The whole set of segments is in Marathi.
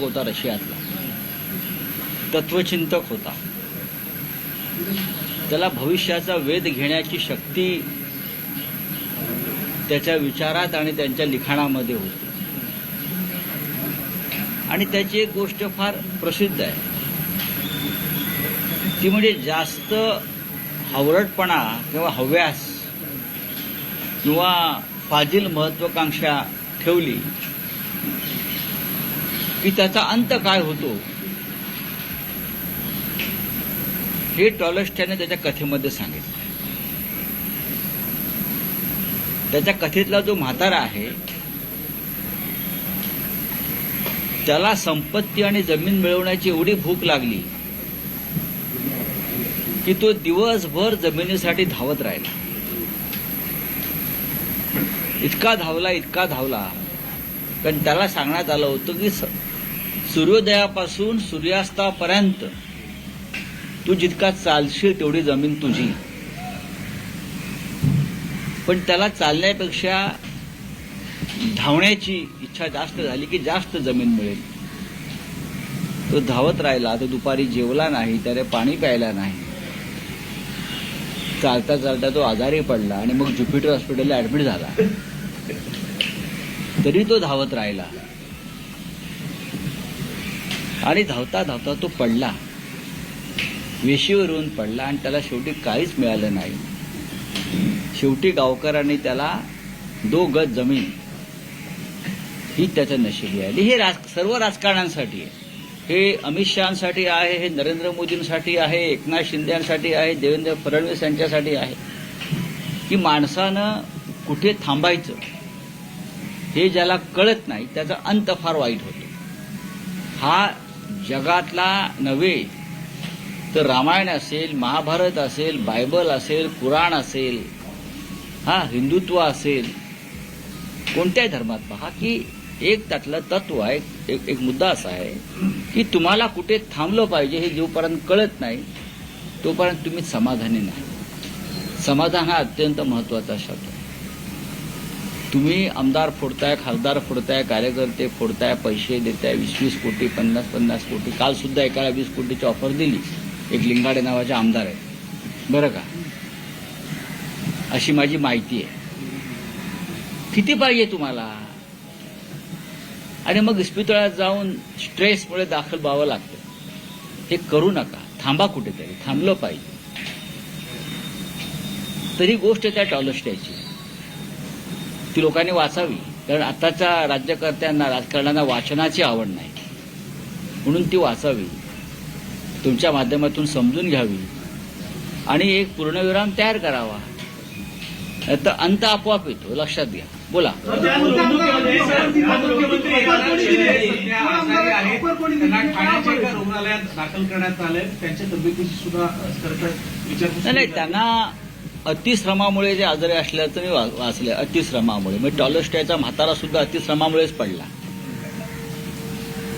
होता रशियातला, तत्वचिंतक होता. त्याला भविष्याचा वेध घेण्याची शक्ती त्याच्या विचारात आणि त्यांच्या लिखाणामध्ये होती. आणि त्याची एक गोष्ट फार प्रसिद्ध आहे, ती म्हणजे जास्त हावरटपणा किंवा हव्यास किंवा फाजील महत्वाकांक्षा ठेवली की त्याचा अंत काय होतो हे टॉलस्टॉयने त्याच्या कथेमध्ये सांगितलं. त्याच्या कथेतला जो म्हातारा आहे त्याला संपत्ती आणि जमीन मिळवण्याची एवढी भूक लागली की तो दिवसभर जमिनीसाठी धावत राहिला. इतका धावला कारण त्याला सांगण्यात आलं होतं की सूर्योदयापासून सूर्यास्तापर्यंत तू जितका चालशील तेवढी जमीन तुझी. पण त्याला चालण्यापेक्षा धावण्याची इच्छा जास्त झाली की जास्त जमीन मिळेल. तो धावत राहिला. तो दुपारी जेवला नाही, त्याने पाणी प्यायला नाही. चालता चालता तो आजारी पडला आणि मग ज्युपिटर हॉस्पिटलला ऍडमिट झाला. तरी तो धावत राहिला आणि धावता धावता तो पडला, वेशीवरून पडला आणि त्याला शेवटी काहीच मिळालं नाही. शेवटी गावकऱ्यांनी त्याला 2 गज जमीन ही त्याच्या नशिबी आली. हे सर्व राजकारण्यांसाठी आहे. हे अमित शहासाठी आहे, हे नरेंद्र मोदींसाठी आहे, एकनाथ शिंदेसाठी आहे, देवेंद्र फडणवीस यांच्यासाठी आहे की माणसानं कुठे थांबायचं हे ज्याला कळत नाही त्याचा अंत फार वाईट होतो. हा जगातला नव्हे तर रामायण असेल, महाभारत असेल, बायबल असेल, कुराण असेल, हिंदुत्व असेल, कोणत्याही धर्मात पहा की एक त्यातलं तत्व आहे, एक मुद्दा असा आहे की तुम्हाला कुठे थांबलं पाहिजे हे जोपर्यंत कळत नाही तोपर्यंत तुम्ही समाधानी नाही. समाधान हा अत्यंत महत्वाचा शब्द आहे. तुम्ही आमदार फोडताय, खासदार फोडताय, कार्यकर्ते फोडताय, पैसे देताय, 20-20 कोटी, 50-50 कोटी. काल सुद्धा एकाला 20 कोटीची ऑफर दिली. एक लिंगाडे नावाचे आमदार आहे बरं का, अशी माझी माहिती आहे. किती पाहिजे तुम्हाला? आणि मग इस्पितळात जाऊन स्ट्रेसमुळे दाखल व्हावं लागतं. हे करू नका. थांबा कुठेतरी. थांबलं पाहिजे. तरी गोष्ट त्या टॉलस्टॉयची ती लोकांनी वाचावी. कारण आताच्या राज्यकर्त्यांना, राजकारण्यांना वाचनाची आवड नाही, म्हणून ती वाचावी, तुमच्या माध्यमातून समजून घ्यावी आणि एक पूर्णविराम तयार करावा. तर अंत आपोआप येतो, लक्षात घ्या. बोला. रुग्णालयात दाखल करण्यात आलंय, त्यांच्या तब्येतीची सुद्धा नाही, त्यांना अतिश्रमामुळे जे आजारी असल्याचं मी वाचले. अतिश्रमामुळे म्हणजे टॉलस्टॉयचा म्हातारा सुद्धा अतिश्रमामुळेच पडला.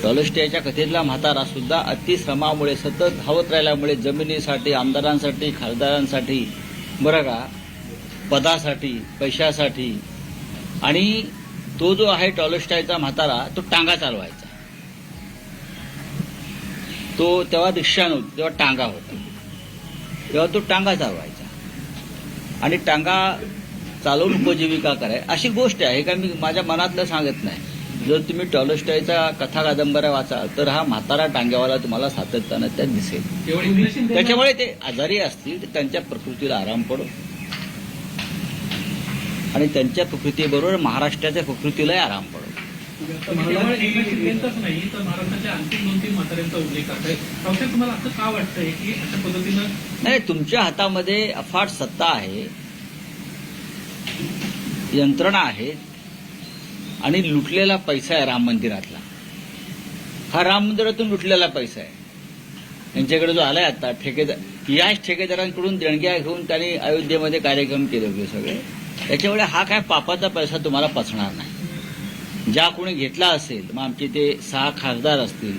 टॉलस्टॉयच्या कथेतला म्हातारा सुद्धा अतिश्रमामुळे, सतत धावत राहिल्यामुळे, जमिनीसाठी, आमदारांसाठी, खासदारांसाठी, बरं का, पदासाठी, पैशासाठी. आणि तो जो आहे टॉलस्टॉयचा म्हातारा, तो टांगा चालवायचा. तो तेव्हा रिक्षा नव्हती, तेव्हा टांगा होता. तेव्हा तो टांगा चालवायचा आणि टांगा चालवून उपजीविका कराय. अशी गोष्ट आहे का, मी माझ्या मनातलं सांगत नाही. जर तुम्ही टॉलस्टॉयचा कथा कादंबऱ्या वाचाल तर हा म्हातारा टांग्यावाला तुम्हाला सातत्यानं त्यात दिसेल. त्याच्यामुळे ते आजारी असतील तर त्यांच्या प्रकृतीला आराम पडो आणि त्यांच्या प्रकृतीबरोबर महाराष्ट्राच्या प्रकृतीलाही आराम पडो. नाही तर महाराष्ट्राच्या आणखी 2-3 म्हाताऱ्यांचा उल्लेख करताय. तुम्हाला असं का वाटतंय की अशा पद्धतीनं? नाही, तुमच्या हातामध्ये अफाट सत्ता आहे, यंत्रणा आहे आणि लुटलेला पैसा आहे राम मंदिरातला. हा राम मंदिरातून लुटलेला पैसा आहे. यांच्याकडे जो आलाय आता ठेकेदार, याच ठेकेदारांकडून देणग्या घेऊन त्यांनी अयोध्येमध्ये कार्यक्रम केले होते सगळे. त्याच्यामुळे हा काय पापाचा पैसा तुम्हाला पचणार नाही. ज्या कोणी घेतला असेल, मग आमचे ते 6 खासदार असतील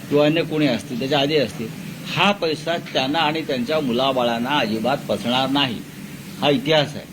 किंवा अन्य कोणी असतील, त्याच्या आधी असतील, हा पैसा त्यांना आणि त्यांच्या मुलाबाळांना अजिबात पचणार नाही. हा इतिहास आहे.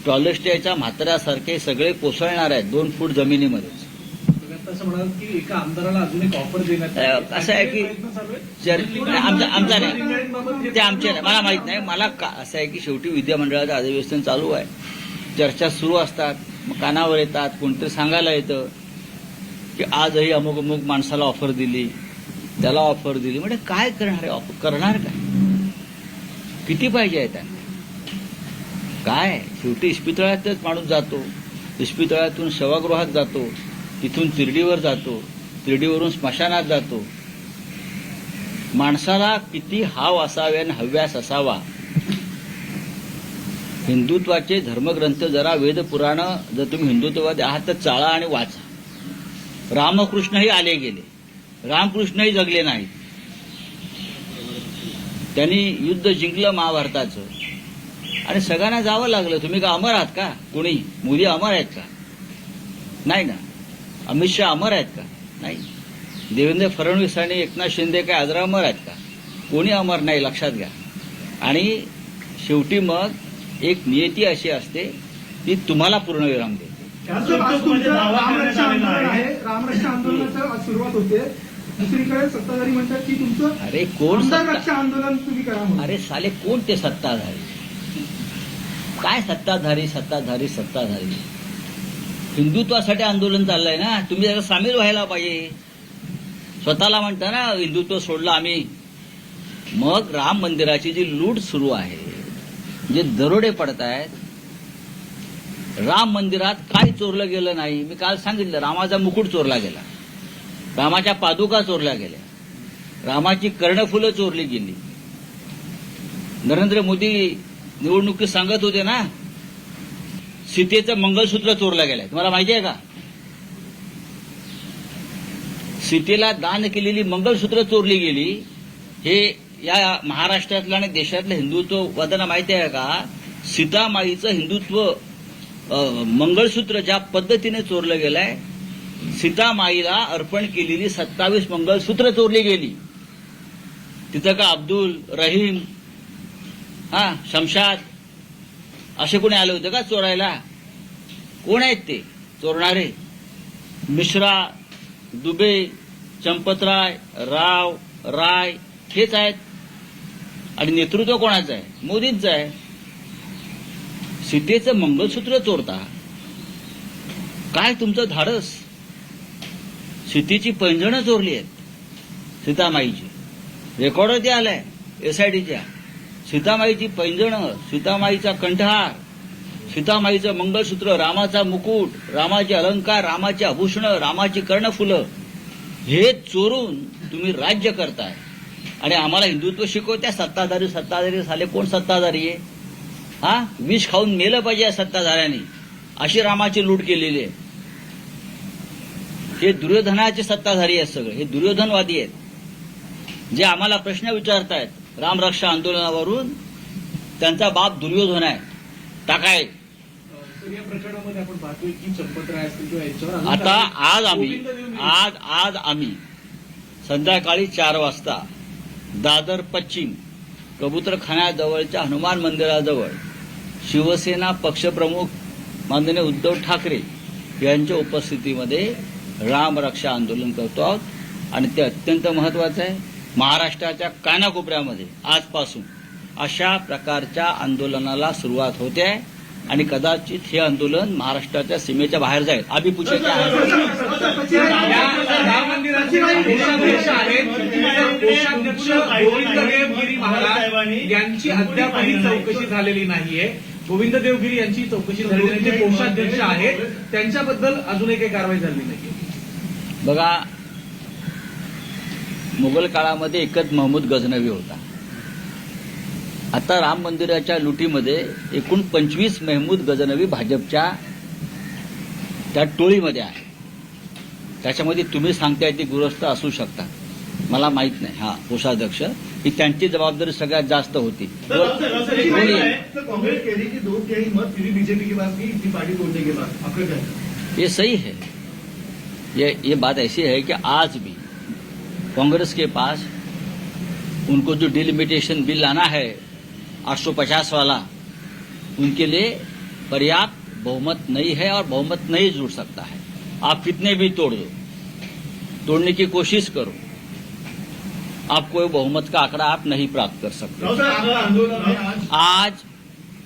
टॉलस्टॉयच्या म्हाताऱ्यासारखे सगळे कोसळणार आहेत 2 फूट जमिनीमध्येच. असं म्हणाल की एका आमदाराला अजून एक ऑफर देण्यात आली. असं आहे की प्रयत्न चालू आहे? आमचा नाही, ते आमचे नाही, मला माहित नाही. मला असं आहे की शेवटी विधिमंडळाचं अधिवेशन चालू आहे, चर्चा सुरू असतात, मग कानावर येतात, कोणतरी सांगायला येतं की आजही अमुक अमुक माणसाला ऑफर दिली, त्याला ऑफर दिली. म्हणजे काय करणार आहे, ऑफर करणार काय, किती पाहिजे आहे त्यांना, काय. शेवटी इस्पितळातच माणूस जातो, इस्पितळातून सेवागृहात जातो, तिथून तिरडीवर जातो, तिरडीवरून स्मशानात जातो. माणसाला किती हाव असावे आणि हव्यास असावा. हिंदुत्वाचे धर्मग्रंथ जरा वेदपुराणं, जर तुम्ही हिंदुत्ववादी आहात तर चाळा आणि वाचा. रामकृष्णही आले गेले, रामकृष्णही जगले नाहीत. त्यांनी युद्ध जिंकलं महाभारताचं आणि सगळ्यांना जावं लागलं. तुम्ही का अमर आहात का? कोणी मोदी अमर आहेत का? नाही ना. अमित शहा अमर आहेत का? नाही. देवेंद्र फडणवीस आणि एकनाथ शिंदे काय आजरा अमर आहेत का? कोणी अमर नाही, लक्षात घ्या. आणि शेवटी मग एक नियती अशी असते ती तुम्हाला पूर्णविराम देते. रामरक्षा आंदोलन आहे, रामरक्षा आंदोलनाची सुरुवात होते. दुसरीकडे सत्ताधारी म्हणतात की तुमचं अरे कोण रक्षा आंदोलन तुम्ही करा म्हणून. अरे साले कोण ते सत्ताधारी? काय सत्ताधारी सत्ताधारी सत्ताधारी? हिंदुत्वासाठी आंदोलन चाललंय ना, तुम्ही जरा सामील व्हायला पाहिजे. स्वतःला म्हणता ना हिंदुत्व सोडलं आम्ही. मग राम मंदिराची जी लूट सुरू आहे, जे दरोडे पडत आहेत, राम मंदिरात काही चोरलं गेलं नाही. मी काल सांगितलं, रामाचा मुकुट चोरला गेला, रामाच्या पादुका चोरल्या गेल्या, रामाची कर्णफुलं चोरली गेली. नरेंद्र मोदी निवडणुकीत सांगत होते ना, सीतेचं मंगळसूत्र चोरलं गेलंय. तुम्हाला माहिती आहे का? सीतेला दान केलेली मंगळसूत्र चोरली गेली. हे या महाराष्ट्रातलं आणि देशातलं हिंदुत्ववाद्यांना माहिती आहे का? सीतामाईचं हिंदुत्व मंगळसूत्र ज्या पद्धतीने चोरलं गेलंय, सीतामाईला अर्पण केलेली 27 मंगळसूत्र चोरली गेली. तिथं का अब्दुल, रहीम, शमशाद असे कोणी आले होते का चोरायला? कोण आहेत ते चोरणारे? मिश्रा, दुबे, चंपतराय, राव, राय हेच आहेत. आणि नेतृत्व कोणाचं आहे? मोदींचं आहे. सीतेचं मंगळसूत्र चोरता, काय तुमचं धाडस? सीतेची पैंजणं चोरली आहेत, सीतामाईची. रेकॉर्ड ते आलंय एसआयटीच्या. सीतामाईची पैंजणं, सीतामाईचा कंठहार, सीतामाईचं मंगळसूत्र, रामाचा मुकुट, रामाचे अलंकार, रामाची आभूषणं, रामाची कर्णफुलं हे चोरून तुम्ही राज्य करताय आणि आम्हाला हिंदुत्व शिकवत्या. सत्ताधारी सत्ताधारी साले कोण सत्ताधारी आहे? विष खाऊन मेलं पाहिजे या सत्ताधाऱ्यांनी. अशी रामाची लूट केलेली आहे. हे दुर्योधनाचे सत्ताधारी आहेत सगळे, हे दुर्योधनवादी आहेत जे आम्हाला प्रश्न विचारतायत रामरक्षा आंदोलनावरून. त्यांचा बाप दुर्योधन आहे, टाकाय. तर या प्रकरणामध्ये आपण पाहतोय की चंपतराय असतील किंवा याच्यावर आता आज आम्ही संध्याकाळी 4 वाजता दादर पश्चिम कबूतरखान्याजवळच्या हनुमान मंदिराजवळ शिवसेना पक्षप्रमुख माननीय उद्धव ठाकरे यांच्या उपस्थितीमध्ये रामरक्षा आंदोलन करतो आहोत आणि ते अत्यंत महत्वाचं आहे. महाराष्ट्राच्या कानाकोपऱ्यामध्ये आजपासून अशा प्रकारच्या आंदोलनाला सुरुवात होते आहे आणि कदाचित हे आंदोलन महाराष्ट्राच्या सीमेच्या बाहेर जाईल. आम्ही पुढच्या राम मंदिराचे कोषाध्यक्ष आहेत कोषाध्यक्ष गोविंद देवगिरी महाराज यांची अद्यापही चौकशी झालेली नाहीये. गोविंद देवगिरी यांची चौकशी झालेली नाही, ते कोषाध्यक्ष आहेत, त्यांच्याबद्दल अजूनही काही कारवाई झाली नाहीये. बघा, मुघल काळामध्ये एकच महमूद गझनवी होता. आता राम मंदिराच्या लुटीमध्ये एकूण 25 महमूद गझनवी भाजपच्या त्या टोळीमध्ये आहे. त्याच्यामध्ये तुम्ही सांगताय ती गृहस्थ असू शकतात, मला माहित नाही. कोषाध्यक्ष ही त्यांची जबाबदारी सगळ्यात जास्त होती. कांग्रेस कह रही कि 2 तिहाई मत फिर बीजेपी के पास नहीं, इतनी पार्टी तोड़ने के बाद आपका क्या है? ये सही है. ये बात ऐसी है कि आज भी कांग्रेस के पास उनको जो डिलिमिटेशन बिल लाना है 850 वाला, उनके लिए पर्याप्त बहुमत नहीं है और बहुमत नहीं जुड़ सकता है. आप कितने भी तोड़ दो, तोड़ने की कोशिश करो, आपको बहुमत का आंकड़ा आप नहीं प्राप्त कर सकते। राव साहब, आपका आंदोलन है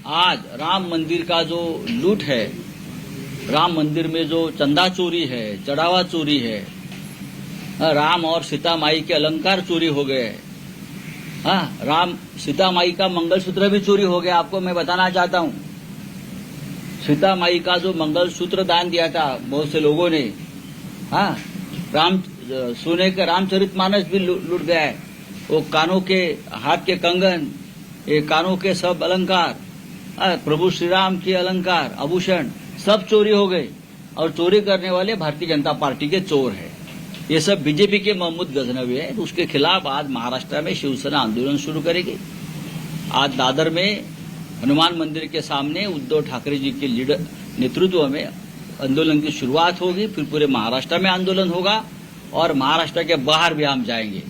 आज राम मंदिर का जो लूट है, राम मंदिर में जो चंदा चोरी है, चढ़ावा चोरी है, राम और सीता माई के अलंकार चोरी हो गए, हाँ, राम सीता माई का मंगलसूत्र भी चोरी हो गया। आपको मैं बताना चाहता हूँ, सीता माई का जो मंगलसूत्र दान दिया था बहुत से लोगों ने, हाँ, सोने का रामचरितमानस भी लूट गया है। वो कानों के, हाथ के कंगन, ये कानों के सब अलंकार, प्रभु श्री राम के अलंकार, आभूषण सब चोरी हो गए। और चोरी करने वाले भारतीय जनता पार्टी के चोर है। ये सब बीजेपी के महमूद गजनवी है। उसके खिलाफ आज महाराष्ट्र में शिवसेना आंदोलन शुरू करेगी। आज दादर में हनुमान मंदिर के सामने उद्धव ठाकरे जी के नेतृत्व में आंदोलन की शुरुआत होगी, फिर पूरे महाराष्ट्र में आंदोलन होगा और महाराष्ट्र के बाहर भी हम जाएंगे।